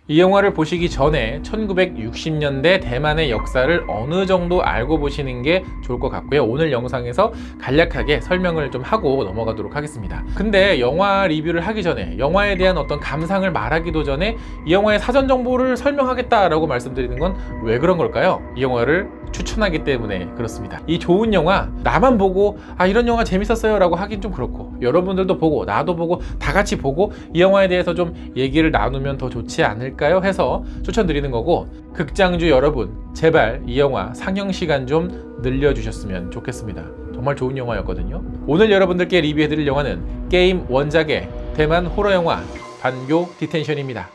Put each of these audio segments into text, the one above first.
이 영화를 보시기 전에 1960년대 대만의 역사를 어느 정도 알고 보시는 게 좋을 것 같고요. 오늘 영상에서 간략하게 설명을 좀 하고 넘어가도록 하겠습니다. 근데 영화 리뷰를 하기 전에, 영화에 대한 어떤 감상을 말하기도 전에 이 영화의 사전 정보를 설명하겠다라고 말씀드리는 건 왜 그런 걸까요? 이 영화를 추천하기 때문에 그렇습니다. 이 좋은 영화 나만 보고 이런 영화 재밌었어요 라고 하긴 좀 그렇고, 여러분들도 보고 나도 보고 다 같이 보고 이 영화에 대해서 좀 얘기를 나누면 더 좋지 않을까요 해서 추천드리는 거고, 극장주 여러분 제발 이 영화 상영 시간 좀 늘려주셨으면 좋겠습니다. 정말 좋은 영화였거든요. 오늘 여러분들께 리뷰해드릴 영화는 게임 원작의 대만 호러 영화 반교 디텐션입니다.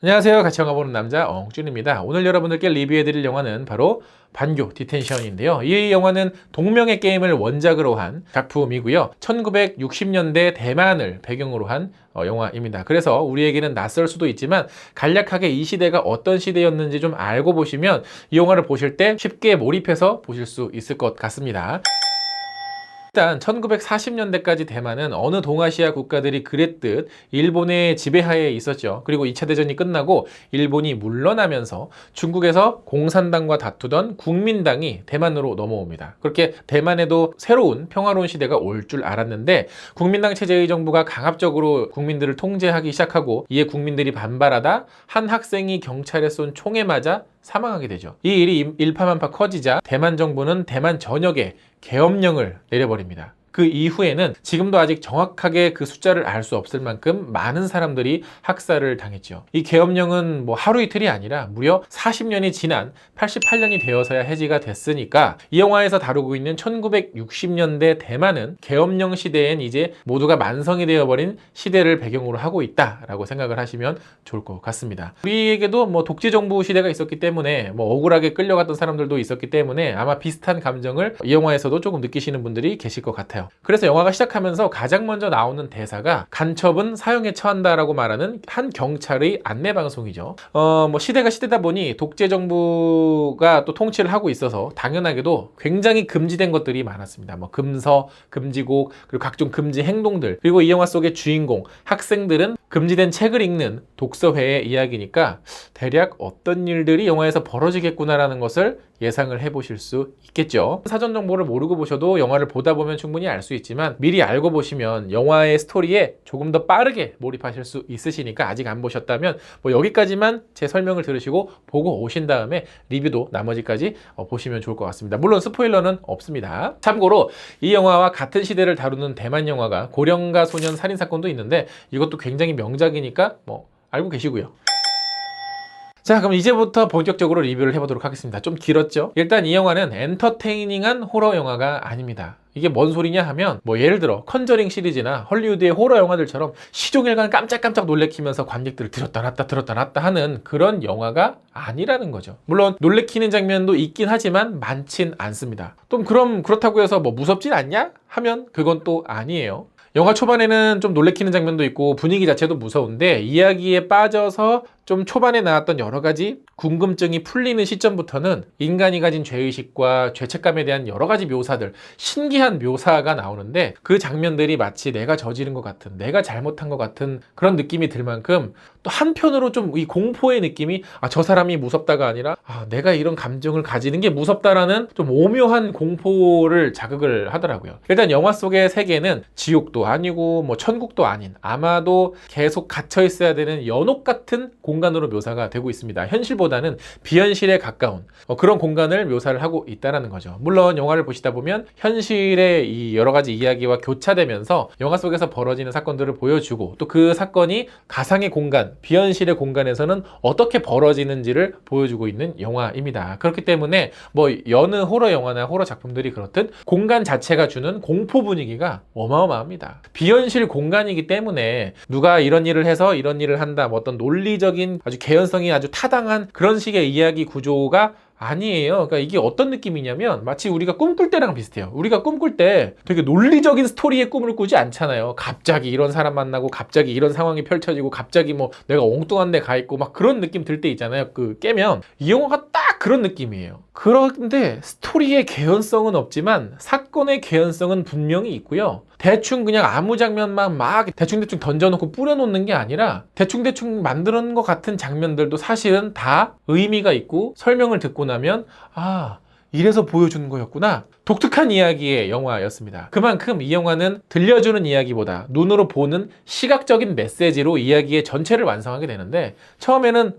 안녕하세요. 같이 영화 보는 남자 엉준입니다. 오늘 여러분들께 리뷰해드릴 영화는 바로 반교 디텐션인데요. 이 영화는 동명의 게임을 원작으로 한 작품이고요. 1960년대 대만을 배경으로 한 영화입니다. 그래서 우리에게는 낯설 수도 있지만 간략하게 이 시대가 어떤 시대였는지 좀 알고 보시면 이 영화를 보실 때 쉽게 몰입해서 보실 수 있을 것 같습니다. 일단 1940년대까지 대만은 어느 동아시아 국가들이 그랬듯 일본의 지배하에 있었죠. 그리고 2차 대전이 끝나고 일본이 물러나면서 중국에서 공산당과 다투던 국민당이 대만으로 넘어옵니다. 그렇게 대만에도 새로운 평화로운 시대가 올 줄 알았는데 국민당 체제의 정부가 강압적으로 국민들을 통제하기 시작하고, 이에 국민들이 반발하다 한 학생이 경찰에 쏜 총에 맞아 사망하게 되죠. 이 일이 일파만파 커지자 대만 정부는 대만 전역에 계엄령을 내려버립니다. 그 이후에는 지금도 아직 정확하게 그 숫자를 알 수 없을 만큼 많은 사람들이 학살을 당했죠. 이 계엄령은 하루 이틀이 아니라 무려 40년이 지난 88년이 되어서야 해지가 됐으니까, 이 영화에서 다루고 있는 1960년대 대만은 계엄령 시대엔 이제 모두가 만성이 되어버린 시대를 배경으로 하고 있다라고 생각을 하시면 좋을 것 같습니다. 우리에게도 독재 정부 시대가 있었기 때문에 억울하게 끌려갔던 사람들도 있었기 때문에 아마 비슷한 감정을 이 영화에서도 조금 느끼시는 분들이 계실 것 같아요. 그래서 영화가 시작하면서 가장 먼저 나오는 대사가 간첩은 사형에 처한다라고 말하는 한 경찰의 안내 방송이죠. 시대가 시대다 보니 독재 정부가 또 통치를 하고 있어서 당연하게도 굉장히 금지된 것들이 많았습니다. 금서, 금지곡, 그리고 각종 금지 행동들, 그리고 이 영화 속의 주인공 학생들은 금지된 책을 읽는 독서회의 이야기니까 대략 어떤 일들이 영화에서 벌어지겠구나라는 것을 예상을 해보실 수 있겠죠. 사전 정보를 모르고 보셔도 영화를 보다 보면 충분히 알 수 있지만, 미리 알고 보시면 영화의 스토리에 조금 더 빠르게 몰입하실 수 있으시니까, 아직 안 보셨다면 여기까지만 제 설명을 들으시고 보고 오신 다음에 리뷰도 나머지까지 보시면 좋을 것 같습니다. 물론 스포일러는 없습니다. 참고로 이 영화와 같은 시대를 다루는 대만 영화가 고령가 소년 살인사건도 있는데, 이것도 굉장히 명작이니까 알고 계시고요. 자, 그럼 이제부터 본격적으로 리뷰를 해보도록 하겠습니다. 좀 길었죠? 일단 이 영화는 엔터테이닝한 호러 영화가 아닙니다. 이게 뭔 소리냐 하면, 예를 들어 컨저링 시리즈나 헐리우드의 호러 영화들처럼 시종일관 깜짝깜짝 놀래키면서 관객들을 들었다 놨다 하는 그런 영화가 아니라는 거죠. 물론 놀래키는 장면도 있긴 하지만 많진 않습니다. 또 그럼 그렇다고 해서 무섭진 않냐? 하면 그건 또 아니에요. 영화 초반에는 좀 놀래키는 장면도 있고 분위기 자체도 무서운데, 이야기에 빠져서 좀 초반에 나왔던 여러 가지 궁금증이 풀리는 시점부터는 인간이 가진 죄의식과 죄책감에 대한 여러 가지 묘사들, 신기한 묘사가 나오는데, 그 장면들이 마치 내가 저지른 것 같은, 내가 잘못한 것 같은 그런 느낌이 들 만큼, 또 한편으로 좀 이 공포의 느낌이 저 사람이 무섭다가 아니라 내가 이런 감정을 가지는 게 무섭다라는 좀 오묘한 공포를 자극을 하더라고요. 일단 영화 속의 세계는 지옥도 아니고 천국도 아닌, 아마도 계속 갇혀 있어야 되는 연옥 같은 공간으로 묘사가 되고 있습니다. 현실보다는 비현실에 가까운 그런 공간을 묘사를 하고 있다는 거죠. 물론 영화를 보시다 보면 현실의 이 여러 가지 이야기와 교차되면서 영화 속에서 벌어지는 사건들을 보여주고, 또 그 사건이 가상의 공간, 비현실의 공간에서는 어떻게 벌어지는지를 보여주고 있는 영화입니다. 그렇기 때문에 여느 호러 영화나 호러 작품들이 그렇듯 공간 자체가 주는 공포 분위기가 어마어마합니다. 비현실 공간이기 때문에 누가 이런 일을 해서 이런 일을 한다, 어떤 논리적인 아주 개연성이 아주 타당한 그런 식의 이야기 구조가 아니에요. 그러니까 이게 어떤 느낌이냐면 마치 우리가 꿈꿀 때랑 비슷해요. 우리가 꿈꿀 때 되게 논리적인 스토리의 꿈을 꾸지 않잖아요. 갑자기 이런 사람 만나고 갑자기 이런 상황이 펼쳐지고 갑자기 뭐 내가 엉뚱한 데 가 있고 막 그런 느낌 들 때 있잖아요. 그 깨면 이 영화가 딱 그런 느낌이에요. 그런데 스토리의 개연성은 없지만 사건의 개연성은 분명히 있고요. 대충 그냥 아무 장면만 막 대충대충 던져놓고 뿌려놓는 게 아니라 대충대충 만드는 것 같은 장면들도 사실은 다 의미가 있고 설명을 듣고 나면 아, 이래서 보여주는 거였구나. 독특한 이야기의 영화였습니다. 그만큼 이 영화는 들려주는 이야기보다 눈으로 보는 시각적인 메시지로 이야기의 전체를 완성하게 되는데 처음에는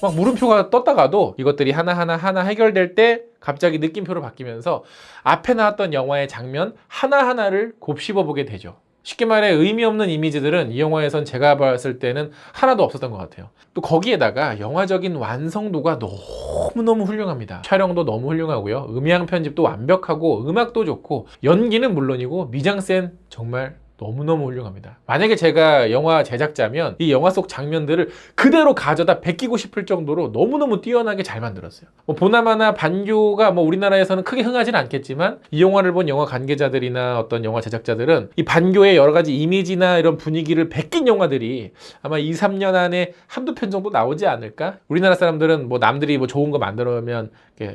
막 물음표가 떴다가도 이것들이 하나하나 해결될 때 갑자기 느낌표로 바뀌면서 앞에 나왔던 영화의 장면 하나하나를 곱씹어 보게 되죠. 쉽게 말해 의미 없는 이미지들은 이 영화에선 제가 봤을 때는 하나도 없었던 것 같아요. 또 거기에다가 영화적인 완성도가 너무너무 훌륭합니다. 촬영도 너무 훌륭하고요. 음향 편집도 완벽하고 음악도 좋고 연기는 물론이고 미장센 정말 너무너무 훌륭합니다. 만약에 제가 영화 제작자면 이 영화 속 장면들을 그대로 가져다 베끼고 싶을 정도로 너무너무 뛰어나게 잘 만들었어요. 뭐 보나마나 반교가 뭐 우리나라에서는 크게 흥하지는 않겠지만 이 영화를 본 영화 관계자들이나 어떤 영화 제작자들은 이 반교의 여러 가지 이미지나 이런 분위기를 베낀 영화들이 아마 2, 3년 안에 한두 편 정도 나오지 않을까? 우리나라 사람들은 뭐 남들이 뭐 좋은 거 만들어면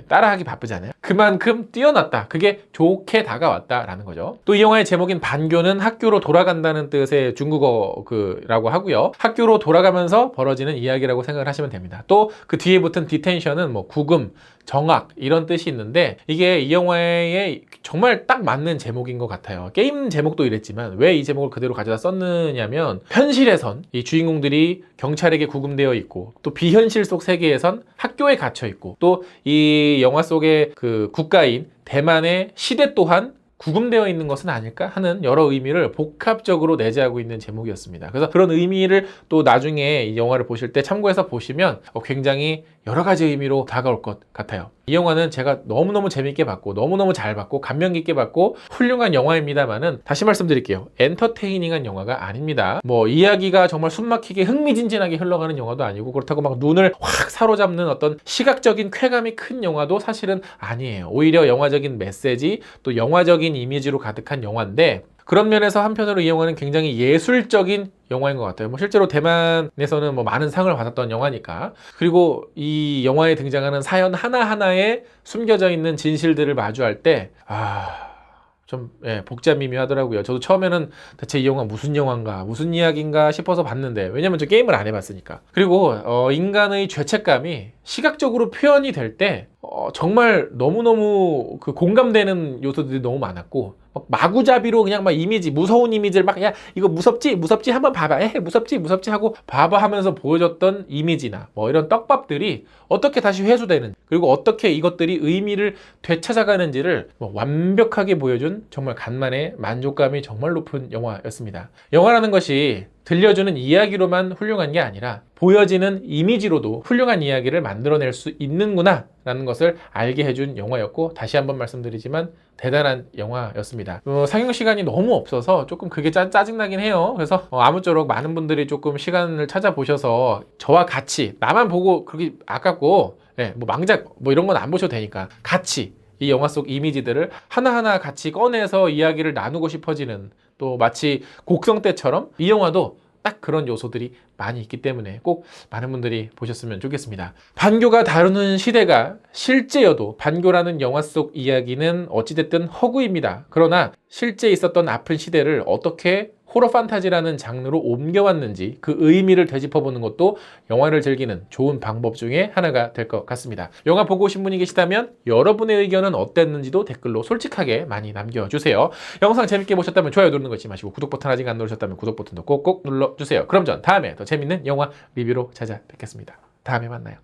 따라하기 바쁘잖아요. 그만큼 뛰어났다. 그게 좋게 다가왔다라는 거죠. 또 이 영화의 제목인 반교는 학교로 돌아간다는 뜻의 중국어라고 하고요. 학교로 돌아가면서 벌어지는 이야기라고 생각을 하시면 됩니다. 또 그 뒤에 붙은 디텐션은 뭐 구금, 정악 이런 뜻이 있는데 이게 이 영화에 정말 딱 맞는 제목인 것 같아요. 게임 제목도 이랬지만 왜 이 제목을 그대로 가져다 썼느냐면 현실에선 이 주인공들이 경찰에게 구금되어 있고 또 비현실 속 세계에선 학교에 gat혀 있고 또 이 영화 속의 그 국가인 대만의 시대 또한 구금되어 있는 것은 아닐까 하는 여러 의미를 복합적으로 내재하고 있는 제목이었습니다. 그래서 그런 의미를 또 나중에 이 영화를 보실 때 참고해서 보시면 굉장히 여러 가지 의미로 다가올 것 같아요. 이 영화는 제가 너무너무 재밌게 봤고 너무너무 잘 봤고 감명 깊게 봤고 훌륭한 영화입니다만은 다시 말씀드릴게요. 엔터테이닝한 영화가 아닙니다. 뭐 이야기가 정말 숨막히게 흥미진진하게 흘러가는 영화도 아니고 그렇다고 막 눈을 확 사로잡는 어떤 시각적인 쾌감이 큰 영화도 사실은 아니에요. 오히려 영화적인 메시지 또 영화적인 이미지로 가득한 영화인데 그런 면에서 한편으로 이 영화는 굉장히 예술적인 영화인 것 같아요. 뭐 실제로 대만에서는 뭐 많은 상을 받았던 영화니까. 그리고 이 영화에 등장하는 사연 하나하나에 숨겨져 있는 진실들을 마주할 때 좀 복잡미묘하더라고요. 저도 처음에는 대체 이 영화 무슨 영화인가 무슨 이야기인가 싶어서 봤는데 왜냐면 저 게임을 안 해봤으니까. 그리고 인간의 죄책감이 시각적으로 표현이 될 때 정말 너무너무 그 공감되는 요소들이 너무 많았고 마구잡이로 그냥 막 이미지 무서운 이미지를 막 야 이거 무섭지 한번 봐봐 무섭지 하고 봐봐 하면서 보여줬던 이미지나 뭐 이런 떡밥들이 어떻게 다시 회수되는 그리고 어떻게 이것들이 의미를 되찾아가는지를 완벽하게 보여준 정말 간만에 만족감이 정말 높은 영화였습니다. 영화라는 것이 들려주는 이야기로만 훌륭한 게 아니라 보여지는 이미지로도 훌륭한 이야기를 만들어낼 수 있는구나 라는 것을 알게 해준 영화였고 다시 한번 말씀드리지만 대단한 영화였습니다. 상영 시간이 너무 없어서 조금 그게 짜증나긴 해요. 그래서 아무쪼록 많은 분들이 조금 시간을 찾아보셔서 저와 같이 나만 보고 그렇게 아깝고 뭐 망작 뭐 이런 건 안 보셔도 되니까 같이 이 영화 속 이미지들을 하나하나 같이 꺼내서 이야기를 나누고 싶어지는 또 마치 곡성 때처럼 이 영화도 딱 그런 요소들이 많이 있기 때문에 꼭 많은 분들이 보셨으면 좋겠습니다. 반교가 다루는 시대가 실제여도 반교라는 영화 속 이야기는 어찌됐든 허구입니다. 그러나 실제 있었던 아픈 시대를 어떻게 호러 판타지라는 장르로 옮겨왔는지 그 의미를 되짚어보는 것도 영화를 즐기는 좋은 방법 중에 하나가 될 것 같습니다. 영화 보고 오신 분이 계시다면 여러분의 의견은 어땠는지도 댓글로 솔직하게 많이 남겨주세요. 영상 재밌게 보셨다면 좋아요 누르는 거 잊지 마시고 구독 버튼 아직 안 누르셨다면 구독 버튼도 꼭꼭 눌러주세요. 그럼 전 다음에 더 재밌는 영화 리뷰로 찾아뵙겠습니다. 다음에 만나요.